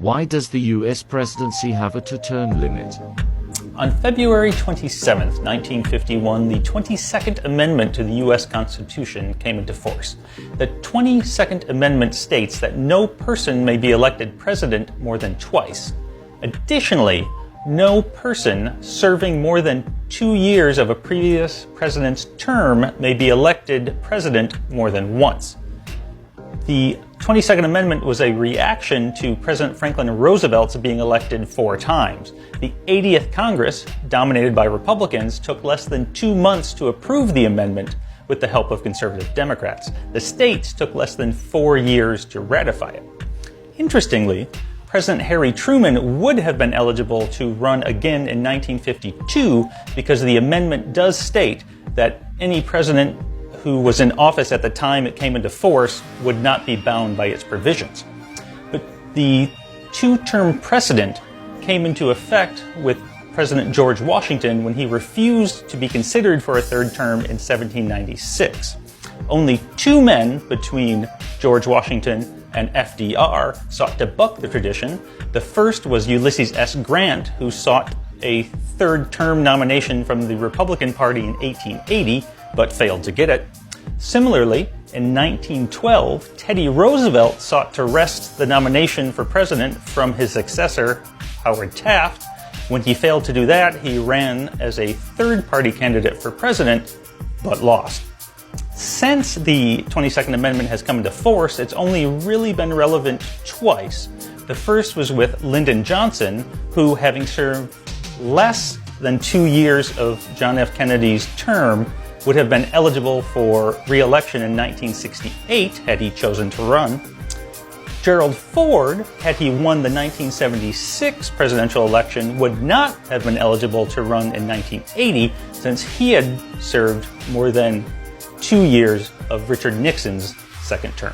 Why does the US presidency have a two-term limit? On February 27, 1951, the 22nd Amendment to the U.S. Constitution came into force. The 22nd Amendment states that no person may be elected president more than twice. Additionally, no person serving more than 2 years of a previous president's term may be elected president more than once. The 22nd Amendment was a reaction to President Franklin Roosevelt's being elected 4 times. The 80th Congress, dominated by Republicans, took less than 2 months to approve the amendment with the help of conservative Democrats. The states took less than 4 years to ratify it. Interestingly, President Harry Truman would have been eligible to run again in 1952 because the amendment does state that any president who was in office at the time it came into force would not be bound by its provisions. But the 2-term precedent came into effect with President George Washington when he refused to be considered for a 3rd term in 1796. Only 2 men between George Washington and FDR sought to buck the tradition. The first was Ulysses S. Grant, who sought a 3rd term nomination from the Republican Party in 1880, but failed to get it. Similarly, in 1912, Teddy Roosevelt sought to wrest the nomination for president from his successor, Howard Taft. When he failed to do that, he ran as a third-party candidate for president, but lost. Since the 22nd Amendment has come into force, it's only really been relevant twice. The first was with Lyndon Johnson, who, having served less than 2 years of John F. Kennedy's term, would have been eligible for re-election in 1968 had he chosen to run. Gerald Ford, had he won the 1976 presidential election, would not have been eligible to run in 1980 since he had served more than 2 years of Richard Nixon's 2nd term.